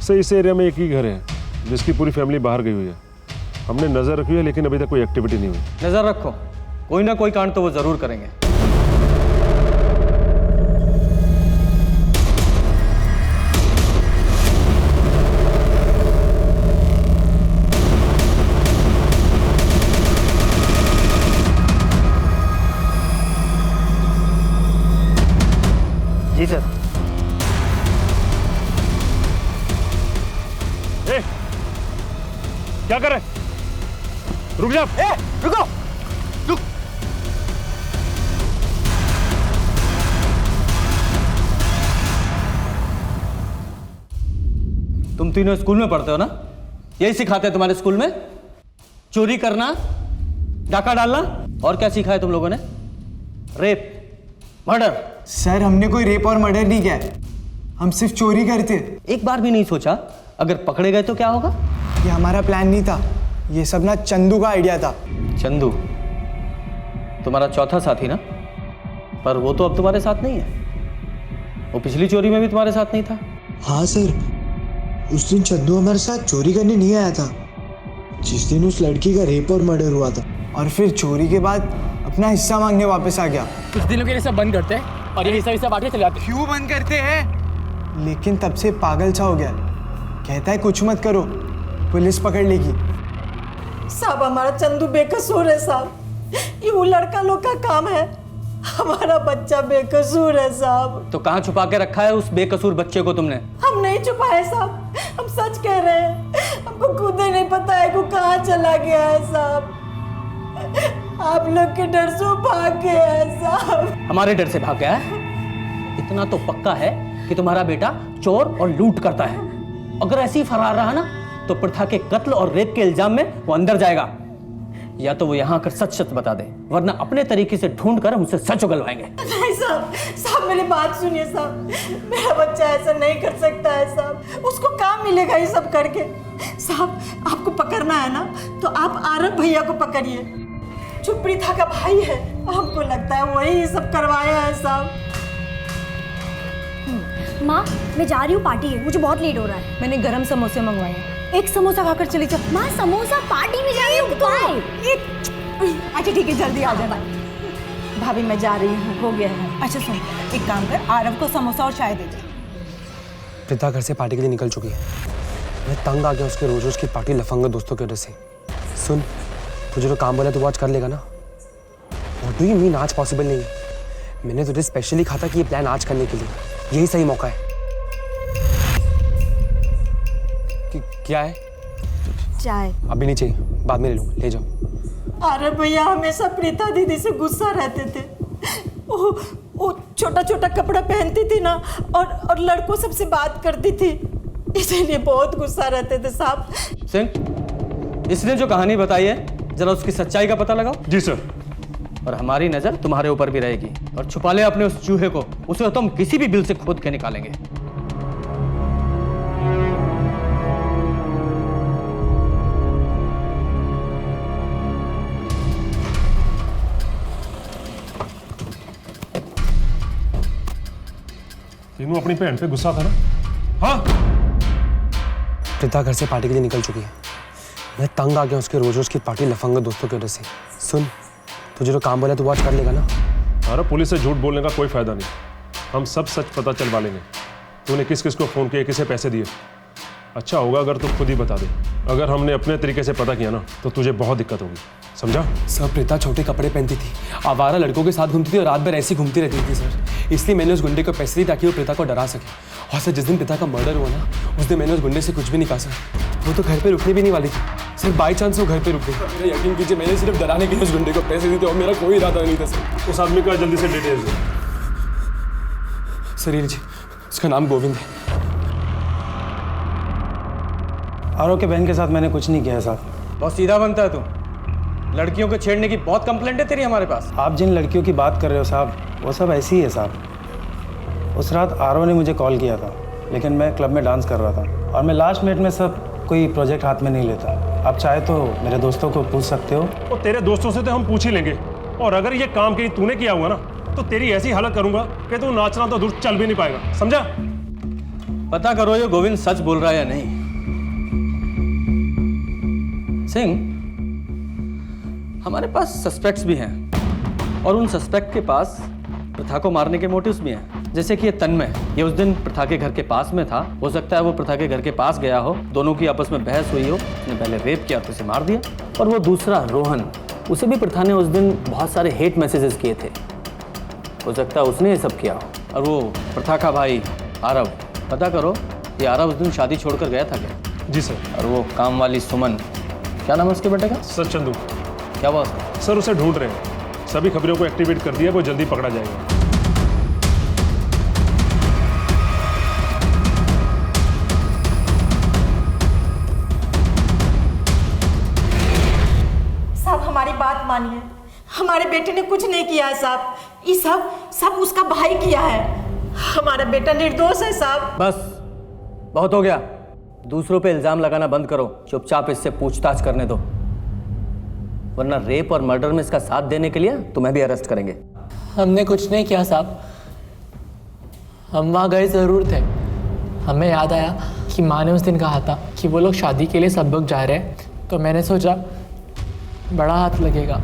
सर इस एरिया में एक ही घर है जिसकी पूरी फैमिली बाहर गई हुई है। हमने नजर रखी है लेकिन अभी तक कोई एक्टिविटी नहीं हुई। नजर रखो, कोई ना कोई कांड तो वो जरूर करेंगे। जी सर। क्या कर रहे? रुक जा। रुको। रुक। तुम तीनों स्कूल में पढ़ते हो ना? यही सिखाते हैं तुम्हारे स्कूल में? चोरी करना, डाका डालना, और क्या सीखा है तुम लोगों ने? Rape, murder. सर हमने कोई रेप और मर्डर नहीं किया है, हम सिर्फ चोरी करते। एक बार भी नहीं सोचा अगर पकड़े गए तो क्या होगा? ये हमारा प्लान नहीं था, ये सब ना चंदू का आइडिया था। चंदू तुम्हारा चौथा साथी ना? पर वो तो अब तुम्हारे साथ नहीं है। वो पिछली चोरी में भी तुम्हारे साथ नहीं था। हाँ सर, उस दिन चंदू हमारे साथ चोरी करने नहीं आया था, जिस दिन उस लड़की का रेप और मर्डर हुआ था। और फिर चोरी के बाद अपना हिस्सा मांगने वापस आ गया। कुछ दिनों के लिए सब बंद करते हैं और ये हिस्सा बांट के चले जाते हैं। क्यों बंद करते हैं? लेकिन तब से पागल सा हो गया, कहता है कुछ मत करो, पुलिस पकड़ लेगी। साहब हमारा चंदू बेकसूर है साहब, ये वो लड़का लोग का काम है, हमारा बच्चा बेकसूर है साहब। तो कहाँ छुपा के रखा है उस बेकसूर बच्चे को तुमने? हम नहीं छुपाए साहब, हम सच कह रहे हैं, हमको खुद ही नहीं पता है वो कहाँ चला गया है साहब। आप लोग के डर से भाग गया है साहब। हमारे डर से भाग गया है? इतना तो पक्का है कि तुम्हारा बेटा चोर और लूट करता है। अगर ऐसे ही फरार रहा ना तो प्रथा के कत्ल और रेप के इल्जाम में वो अंदर जाएगा, या तो वो यहाँ आकर सच सच बता दे, वरना अपने तरीके से ढूंढ कर हम उससे सच उगलवाएंगे। नहीं साहब, साहब मेरी बात सुनिए साहब, मेरा बच्चा ऐसा नहीं कर सकता है साहब, उसको काम मिलेगा ये सब करके। साहब आपको पकड़ना है ना तो आप आरब भैया को पकड़िए, जो प्रीथा का भाई है, हमको लगता है वही ये सब करवाया है साहब। माँ मैं जा रही हूँ, पार्टी है, मुझे बहुत लेट हो रहा है। मैंने गरम समोसे मंगवाए हैं, एक समोसा खाकर चली जा। माँ समोसा, पार्टी में जा रही हूँ। अच्छा ठीक है जल्दी आ जाना। भाभी मैं जा रही हूँ, हो गया है। अच्छा सुन, एक काम कर, आरव को समोसा और चाय दे दे। प्रीता घर से पार्टी के लिए निकल चुकी है। मैं तंग आ गया उसके रोज रोज की पार्टी लफंगा दोस्तों की वजह से। सुन, तुझे जो काम बोला तो वो आज कर लेगा ना? व्हाट डू यू मीन आज पॉसिबल नहीं है? मैंने तुझे स्पेशली कहा था कि ये प्लान आज करने के लिए, यही सही मौका है। क्या है? चाय अभी नहीं चाहिए, बाद में ले लूँ, ले जाओ। अरे भैया हमेशा प्रीता दीदी से गुस्सा रहते थे, वो छोटा छोटा कपड़ा पहनती थी ना और लड़कों सबसे बात करती थी, इसीलिए बहुत गुस्सा रहते थे साहब। सिंह, इसने जो कहानी बताई है जरा उसकी सच्चाई का पता लगाओ। जी सर। और हमारी नजर तुम्हारे ऊपर भी रहेगी। और छुपा ले अपने उस चूहे को, उसे तुम किसी भी बिल से खोद के निकालेंगे। तीनों अपनी बहन पे गुस्सा था ना? हाँ। प्रीता घर से पार्टी के लिए निकल चुकी है। मैं तंग आ गया उसके रोज रोज की पार्टी लफंगा दोस्तों की वजह से। सुन, तुझे जो काम बोला तू वॉच कर लेगा ना? अरे पुलिस से झूठ बोलने का कोई फायदा नहीं, हम सब सच पता चलवा लेंगे। तूने किस किस को फोन किया, किसे पैसे दिए? अच्छा होगा अगर तू खुद ही बता दे। अगर हमने अपने तरीके से पता किया ना तो तुझे बहुत दिक्कत होगी, समझा? सर, प्रीता छोटे कपड़े पहनती थी, आवारा लड़कों के साथ घूमती थी और रात भर ऐसी घूमती रहती थी सर। इसलिए मैंने उस गुंडे को पैसे दिए ताकि वो प्रीता को डरा सके। और सर, जिस दिन प्रीता का मर्डर हुआ ना, उस दिन मैंने उस गुंडे से कुछ भी नहीं कहा सर। वो तो घर पे रुकने भी नहीं वाली थी सर, बाई चांस वो घर पे रुक गई। मेरा यकीन कीजिए, मैंने सिर्फ डराने के लिए उस गुंडे को पैसे दिए थे और मेरा कोई इरादा नहीं था सर। उस आदमी का जल्दी से डिटेल्स दो। सर ये लीजिए, उसका नाम गोविंद है। आरव के बहन के साथ मैंने कुछ नहीं किया है साहब। बहुत सीधा बनता है तू। लड़कियों को छेड़ने की बहुत कंप्लेंट है तेरी हमारे पास। आप जिन लड़कियों की बात कर रहे हो साहब, वो सब ऐसी ही है साहब। उस रात आरव ने मुझे कॉल किया था, लेकिन मैं क्लब में डांस कर रहा था और मैं लास्ट मिनट में सब कोई प्रोजेक्ट हाथ में नहीं लेता। आप चाहे तो मेरे दोस्तों को पूछ सकते हो। और तेरे दोस्तों से तो हम पूछ ही लेंगे, और अगर ये काम कहीं तूने किया हुआ ना तो तेरी ऐसी हालत करूंगा कि तू नाचना तो दूर चल भी नहीं पाएगा, समझा? पता करो ये गोविंद सच बोल रहा है या नहीं। सिंह, हमारे पास सस्पेक्ट्स भी हैं और उन सस्पेक्ट के पास प्रथा को मारने के मोटिव्स भी हैं। जैसे कि ये तन्मय, ये उस दिन प्रथा के घर के पास में था। हो सकता है वो प्रथा के घर के पास गया हो, दोनों की आपस में बहस हुई हो, उसने पहले रेप किया तो उसे मार दिया। और वो दूसरा रोहन, उसे भी प्रथा ने उस दिन बहुत सारे हेट मैसेजेस किए थे, हो सकता है उसने ये सब किया हो। और वो प्रथा का भाई आरव, पता करो ये आरव उस दिन शादी छोड़कर गया था क्या? जी सर। और वो काम वाली सुमन, क्या नाम है उसके बेटे का? सर चंदू। क्या बात? सर उसे ढूंढ रहे हैं, सभी खबरों को एक्टिवेट कर दिया, वो जल्दी पकड़ा जाएगा। साहब हमारी बात मानिए, हमारे बेटे ने कुछ नहीं किया है साहब। ये सब उसका भाई किया है। हमारा बेटा निर्दोष है साहब। बस बहुत हो गया, दूसरों पे इल्जाम लगाना बंद करो, चुपचाप इससे पूछताछ करने दो, वरना रेप और मर्डर में इसका साथ देने के लिए तुम्हें भी अरेस्ट करेंगे। हमने कुछ नहीं किया साहब, हम वहाँ गए ज़रूर थे। हमें याद आया कि माँ ने उस दिन कहा था कि वो लोग शादी के लिए सब लोग जा रहे हैं, तो मैंने सोचा बड़ा हाथ लगेगा।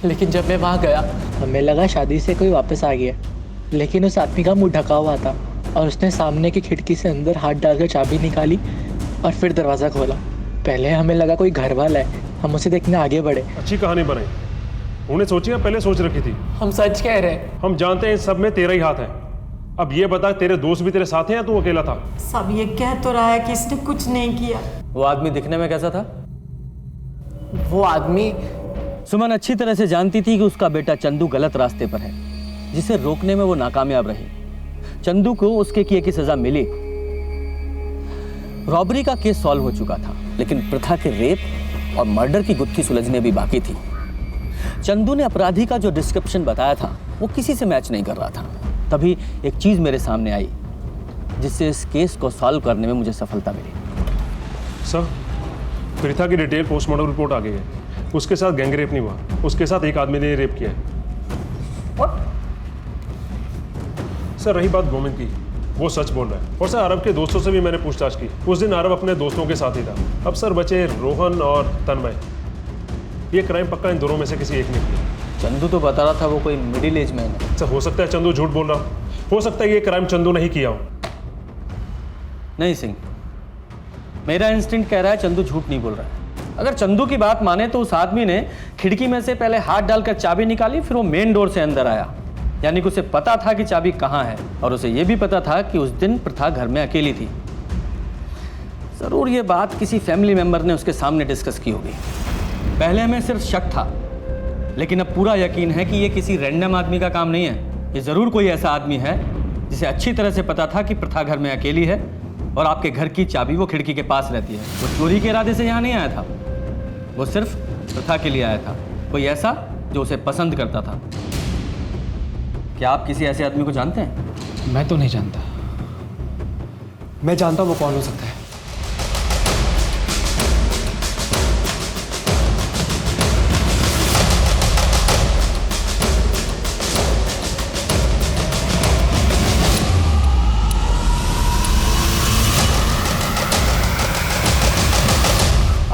लेकिन जब मैं वहाँ गया हमें लगा शादी से कोई वापस आ गया, लेकिन उस आदमी का मुंह ढका हुआ था और उसने सामने की खिड़की से अंदर हाथ डालकर चाबी निकाली और फिर दरवाज़ा खोला। पहले हमें लगा कोई घर वाला है, हम उसे देखने आगे बढ़े। अच्छी कहानी बनाई, उन्हें सोची या पहले सोच रखी थी? हम सच कह रहे हैं। हम जानते हैं इस सब में तेरा ही हाथ है। अब ये बता, तेरे दोस्त भी तेरे साथ हैं या तू अकेला था? सब ये कह तो रहा है कि इसने कुछ नहीं किया। वो आदमी दिखने में कैसा था? वो आदमी, सुमन अच्छी तरह से जानती थी कि उसका बेटा चंदू गलत रास्ते पर है, जिसे रोकने में वो नाकामयाब रही। चंदू को उसके किए की सजा मिली, रॉबरी का केस सॉल्व हो चुका था, लेकिन प्रथा के रेप और मर्डर की गुत्थी सुलझने भी बाकी थी। चंदू ने अपराधी का जो डिस्क्रिप्शन बताया था वो किसी से मैच नहीं कर रहा था। तभी एक चीज मेरे सामने आई जिससे इस केस को सॉल्व करने में मुझे सफलता मिली। सर, प्रीथा की डिटेल पोस्टमार्टम रिपोर्ट आ गई है। उसके साथ गैंग रेप नहीं हुआ, उसके साथ एक आदमी ने रेप किया है। सर रही बात गोविंद की, वो सच बोल रहा है। और सर अरब के दोस्तों से भी मैंने पूछताछ की, उस दिन अरब अपने दोस्तों के साथ ही था। अब सर बचे रोहन और तन्मय। ये क्राइम पक्का इन दोनों में से किसी एक ने किया। चंदू तो बता रहा था वो कोई मिडिल एज मैन है। सर हो सकता है चंदू झूठ बोल रहा हो सकता है ये क्राइम चंदू नहीं किया हो। नहीं सिंह, मेरा इंस्टिंक्ट कह रहा है चंदू झूठ नहीं बोल रहा है। अगर चंदू की बात माने तो उस आदमी ने खिड़की में से पहले हाथ डालकर चाबी निकाली, फिर वो मेन डोर से अंदर आया। यानी कि उसे पता था कि चाबी कहाँ है, और उसे यह भी पता था कि उस दिन प्रथा घर में अकेली थी। जरूर ये बात किसी फैमिली मेंबर ने उसके सामने डिस्कस की होगी। पहले हमें सिर्फ शक था, लेकिन अब पूरा यकीन है कि ये किसी रैंडम आदमी का काम नहीं है। ये जरूर कोई ऐसा आदमी है जिसे अच्छी तरह से पता था कि प्रथा घर में अकेली है और आपके घर की चाबी वो खिड़की के पास रहती है। वो चोरी के इरादे से यहाँ नहीं आया था। वो सिर्फ प्रथा के लिए आया था, कोई ऐसा जो उसे पसंद करता था। क्या आप किसी ऐसे आदमी को जानते हैं? मैं तो नहीं जानता। मैं जानता हूँ वो कौन हो सकता है।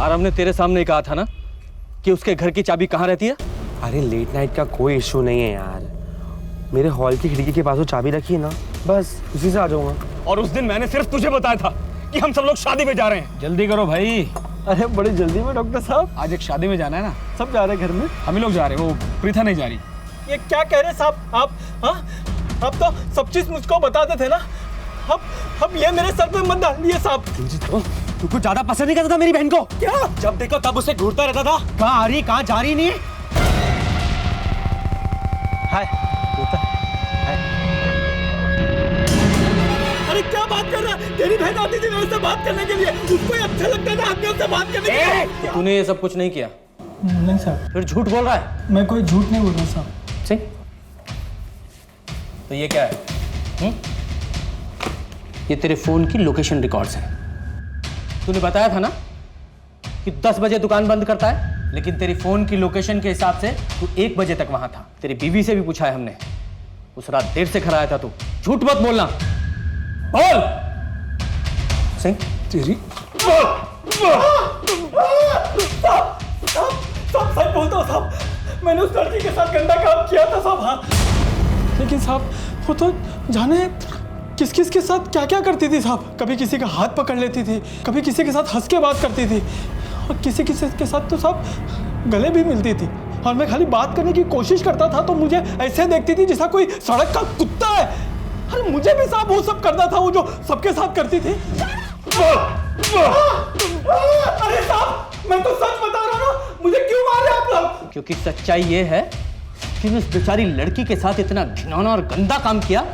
आरव ने तेरे सामने कहा था ना कि उसके घर की चाबी कहाँ रहती है? अरे लेट नाइट का कोई इशू नहीं है यार, मेरे हॉल की खिड़की के पास वो चाबी रखी है ना, बस उसी से आ जाऊंगा। और उस दिन मैंने सिर्फ तुझे बताया था कि हम सब लोग शादी में जा रहे हैं। जल्दी करो भाई। अरे बड़ी जल्दी में डॉक्टर साहब, आज एक शादी में जाना है ना, सब जा रहे हैं घर में। हम ही लोग जा रहे हैं, वो प्रीथा नहीं जा रही। ये क्या कह रहे साहब आप? हाँ, आप तो सब चीज मुझको बताते थे ना। अब ये मेरे सर पे मत डालिए साहब। तुमको ज्यादा पसंद नहीं करता था मेरी बहन को? क्या? जब देखो तब उसे घूरता रहता था। कहाँ आ रही कहाँ जा रही नहीं? हाय अरे क्या बात कर रहा है? तेरी बहन आती थी मेरे से बात करने के लिए, उसको ही अच्छा लगता था आपने उससे बात करने के लिए। तो तूने ये सब कुछ नहीं किया? नहीं सर। फिर झूठ बोल रहा है? मैं कोई झूठ नहीं बोल रहा साहब। सही। तो ये क्या है? ये तेरे फोन की लोकेशन रिकॉर्ड्स हैं। तूने बताया था ना कि 10 बजे दुकान बंद करता है, लेकिन तेरी फोन की लोकेशन के हिसाब से तू 1 बजे तक वहां था। तेरी बीवी से भी पूछा है हमने, उस रात देर से घर आया था तू। झूठ मत बोलना, बोल। सिंह तेरी सच बोलता हूँ साहब, मैंने उस लड़की के साथ गंदा काम किया था साहब। हाँ, लेकिन साहब वो तो जाने किस किस के साथ क्या क्या करती थी साहब। कभी किसी का हाथ पकड़ लेती थी, कभी किसी के साथ हंस के बात करती थी, और किसी किसी के साथ तो साहब गले भी मिलती थी। और मैं खाली बात करने की कोशिश करता था तो मुझे ऐसे देखती थी जैसा कोई सड़क का कुत्ता है। अरे मुझे भी साहब वो सब करना था, वो जो सबके साथ करती थी। अरे साहब मैं तो सच बता रहा हूँ, मुझे क्यों मार रहे आप लोग? क्योंकि सच्चाई ये है कि उस बेचारी लड़की के साथ इतना घिनौना और गंदा काम किया,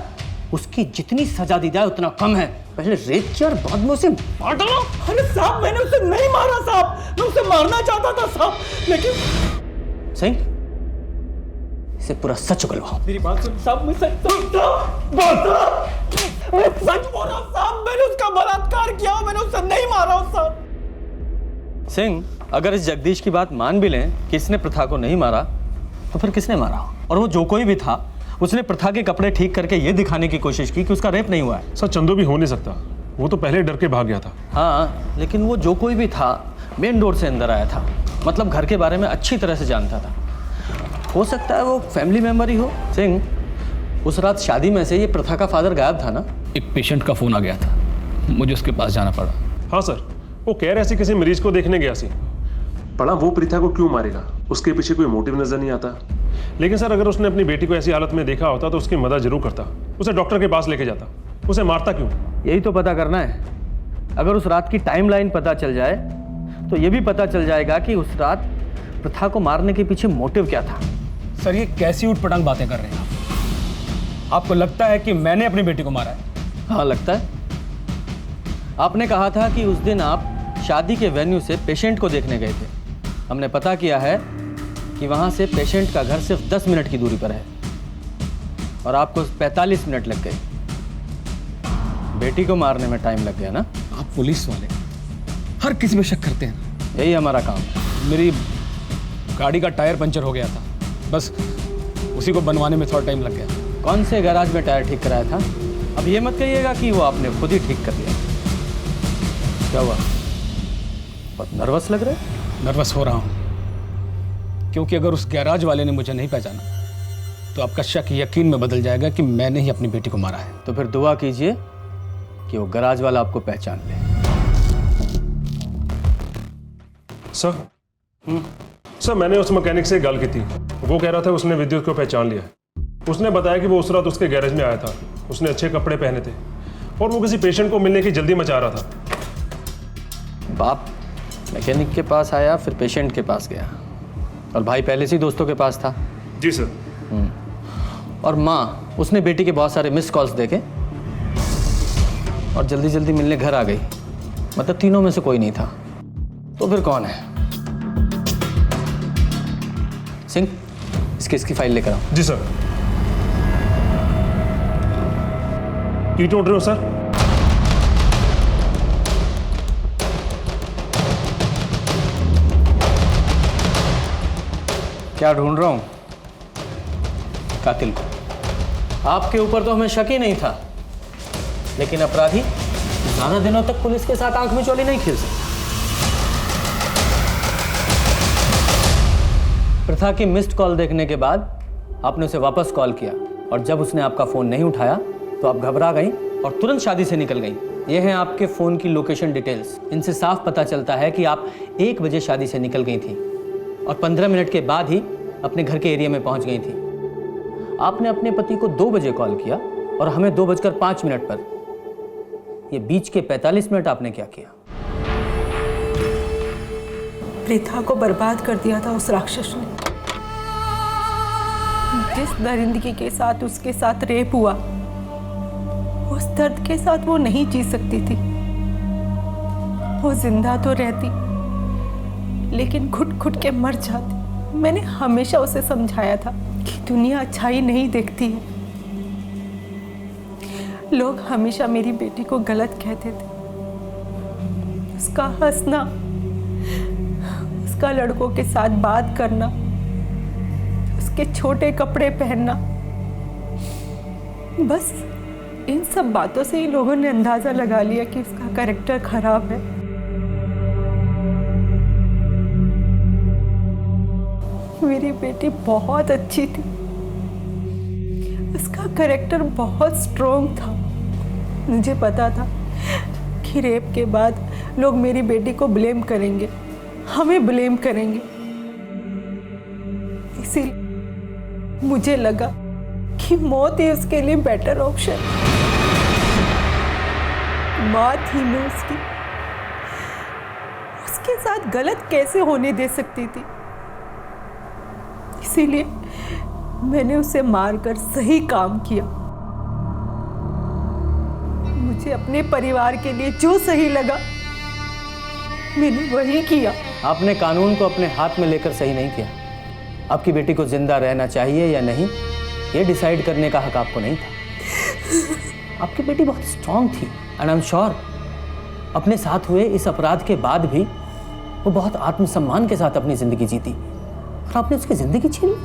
उसकी जितनी सजा दी जाए उतना कम है। पहले रेप किया और बाद में उसे मार डालो। अरे साहब मैंने उसे नहीं मारा साहब, मैं उसे मारना चाहता था साहब, लेकिन सही इसे पूरा सच उगलवाओ। मेरी बात सुन साहब, मैं सच बोल रहा हूँ साहब, मैंने उसका बलात्कार किया, मैंने उसे नहीं मारा साहब। सिंह, अगर इस जगदीश की बात मान भी लें कि इसने प्रथा को नहीं मारा, तो फिर किसने मारा? और वो जो कोई भी था, उसने प्रथा के कपड़े ठीक करके ये दिखाने की कोशिश की कि उसका रेप नहीं हुआ है। सर चंदू भी हो नहीं सकता, वो तो पहले डर के भाग गया था। हाँ, लेकिन वो जो कोई भी था मेन डोर से अंदर आया था, मतलब घर के बारे में अच्छी तरह से जानता था। हो सकता है वो फैमिली मेंबर ही हो। सिंह, उस रात शादी में से ये प्रथा का फादर गायब था ना? एक पेशेंट का फोन आ गया था, मुझे उसके पास जाना पड़ा। हाँ सर, वो कह रहे थे किसी मरीज को देखने गया सी। पड़ा वो प्रीथा को क्यों मारेगा, उसके पीछे कोई मोटिव नजर नहीं आता। लेकिन सर अगर उसने अपनी बेटी को ऐसी हालत में देखा होता तो उसकी मदद जरूर करता, उसे डॉक्टर के पास लेके जाता। उसे मारता क्यों? यही तो पता करना है। अगर उस रात की टाइमलाइन पता चल जाए तो ये भी पता चल जाएगा कि उस रात प्रथा को मारने के पीछे मोटिव क्या था। सर ये कैसी उठपटांग बातें कर रहे हैं आप? आपको लगता है कि मैंने अपनी बेटी को मारा है? हाँ लगता है। आपने कहा था कि उस दिन आप शादी के वेन्यू से पेशेंट को देखने गए थे। हमने पता किया है कि वहाँ से पेशेंट का घर सिर्फ 10 मिनट की दूरी पर है और आपको 45 मिनट लग गए। बेटी को मारने में टाइम लग गया ना? आप पुलिस वाले हर किसी में शक करते हैं। यही हमारा काम है। मेरी गाड़ी का टायर पंचर हो गया था, बस उसी को बनवाने में थोड़ा टाइम लग गया। कौन से गैराज में टायर ठीक कराया था? अब ये मत कहिएगा कि वो आपने खुद ही ठीक कर दिया। क्या हुआ, बहुत नर्वस लग रहे? नर्वस हो रहा हूँ क्योंकि अगर उस गैराज वाले ने मुझे नहीं पहचाना तो आपका शक यकीन में बदल जाएगा कि मैंने ही अपनी बेटी को मारा है। तो फिर दुआ कीजिए कि वो गैराज वाला आपको पहचान ले। सर मैंने उस मैकेनिक से गल की थी, वो कह रहा था उसने विद्युत को पहचान लिया है। उसने बताया कि वो उस रात उसके गैरेज में आया था, उसने अच्छे कपड़े पहने थे और वो किसी पेशेंट को मिलने की जल्दी मचा रहा था। बाप मैकेनिक के पास आया, फिर पेशेंट के पास गया, और भाई पहले से ही दोस्तों के पास था। जी सर। और माँ, उसने बेटी के बहुत सारे मिस कॉल्स देखे और जल्दी जल्दी मिलने घर आ गई। मतलब तीनों में से कोई नहीं था। तो फिर कौन है? सिंह, इस केस की फाइल लेकर आओ। जी सर। की ढूंढ रहे हो सर? क्या ढूंढ रहा हूं? कातिल को। आपके ऊपर तो हमें शक ही नहीं था, लेकिन अपराधी ज्यादा दिनों तक पुलिस के साथ आंख मिचौली नहीं खेल सकते। प्रथा की मिस्ड कॉल देखने के बाद आपने उसे वापस कॉल किया, और जब उसने आपका फोन नहीं उठाया तो आप घबरा गई और तुरंत शादी से निकल गई। ये हैं आपके फोन की लोकेशन डिटेल्स। इनसे साफ पता चलता है कि आप 1 बजे शादी से निकल गई थी और 15 मिनट के बाद ही अपने घर के एरिया में पहुंच गई थी। आपने अपने पति को 2 बजे कॉल किया और हमें 2:05 पर। ये बीच के 45 मिनट आपने क्या किया? प्रेथा को बर्बाद कर दिया था उस राक्षस ने। जिस दरिंदगी के साथ उसके साथ रेप हुआ, उस दर्द के साथ वो नहीं जी सकती थी। वो जिंदा तो रहती, लेकिन घुट घुट के मर जाती। मैंने हमेशा उसे समझाया था कि दुनिया अच्छाई नहीं देखती है। लोग हमेशा मेरी बेटी को गलत कहते थे। उसका हंसना, उसका लड़कों के साथ बात करना, उसके छोटे कपड़े पहनना, बस इन सब बातों से ही लोगों ने अंदाजा लगा लिया कि उसका कैरेक्टर खराब है। मेरी बेटी बहुत अच्छी थी, उसका कैरेक्टर बहुत स्ट्रॉन्ग था। मुझे पता था कि रेप के बाद लोग मेरी बेटी को ब्लेम करेंगे, हमें ब्लेम करेंगे। इसीलिए मुझे लगा कि मौत ही उसके लिए बेटर ऑप्शन। माँ थी मैं उसकी, उसके साथ गलत कैसे होने दे सकती थी। इसीलिए मैंने उसे मारकर सही काम किया। मुझे अपने परिवार के लिए जो सही लगा मैंने वही किया। आपने कानून को अपने हाथ में लेकर सही नहीं किया। आपकी बेटी को जिंदा रहना चाहिए या नहीं, ये डिसाइड करने का हक आपको नहीं था। आपकी बेटी बहुत स्ट्रांग थी एंड आई एम श्योर अपने साथ हुए इस अपराध के बाद भी वो बहुत आत्मसम्मान के साथ अपनी जिंदगी जीती, और आपने उसकी जिंदगी छीन ली।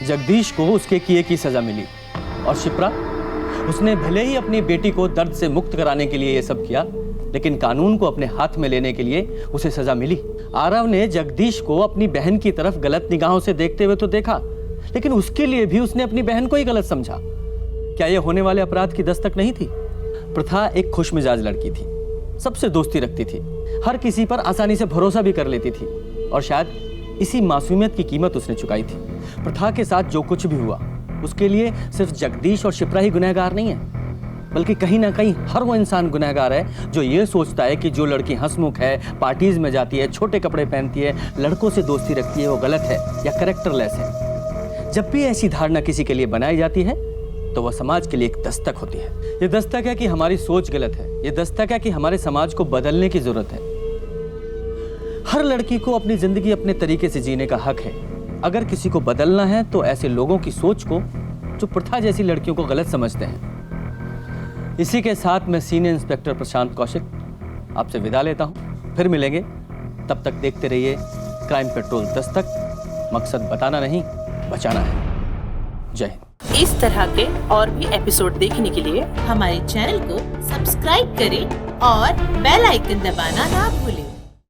जगदीश को उसके किए की सजा मिली, और शिप्रा, उसने भले ही अपनी बेटी को दर्द से मुक्त कराने के लिए ये सब किया, लेकिन कानून को अपने हाथ में लेने के लिए उसे सजा मिली। आरव ने जगदीश को अपनी बहन की तरफ गलत निगाहों से देखते हुए तो देखा, लेकिन उसके लिए भी उसने अपनी बहन को ही गलत समझा। क्या यह होने वाले अपराध की दस्तक नहीं थी? प्रथा एक खुशमिजाज लड़की थी, सबसे दोस्ती रखती थी, हर किसी पर आसानी से भरोसा भी कर लेती थी, और शायद इसी मासूमियत की कीमत उसने चुकाई थी। प्रथा के साथ जो कुछ भी हुआ उसके लिए सिर्फ जगदीश और शिप्रा ही गुनहगार नहीं है, बल्कि कहीं ना कहीं हर वो इंसान गुनहगार है जो ये सोचता है कि जो लड़की हंसमुख है, पार्टीज में जाती है, छोटे कपड़े पहनती है, लड़कों से दोस्ती रखती है, वो गलत है या कैरेक्टरलेस है। जब भी ऐसी धारणा किसी के लिए बनाई जाती है तो वह समाज के लिए एक दस्तक होती है। ये दस्तक है कि हमारी सोच गलत है, ये दस्तक है कि हमारे समाज को बदलने की जरूरत है। हर लड़की को अपनी जिंदगी अपने तरीके से जीने का हक है। अगर किसी को बदलना है तो ऐसे लोगों की सोच को जो प्रथा जैसी लड़कियों को गलत समझते हैं। इसी के साथ मैं सीनियर इंस्पेक्टर प्रशांत कौशिक आपसे विदा लेता हूं। फिर मिलेंगे, तब तक देखते रहिए क्राइम पेट्रोल दस्तक। मकसद बताना नहीं, बचाना है। जय हिंद। इस तरह के और भी एपिसोड देखने के लिए हमारे चैनल को सब्सक्राइब करें और बेल आइकन दबाना ना भूलें।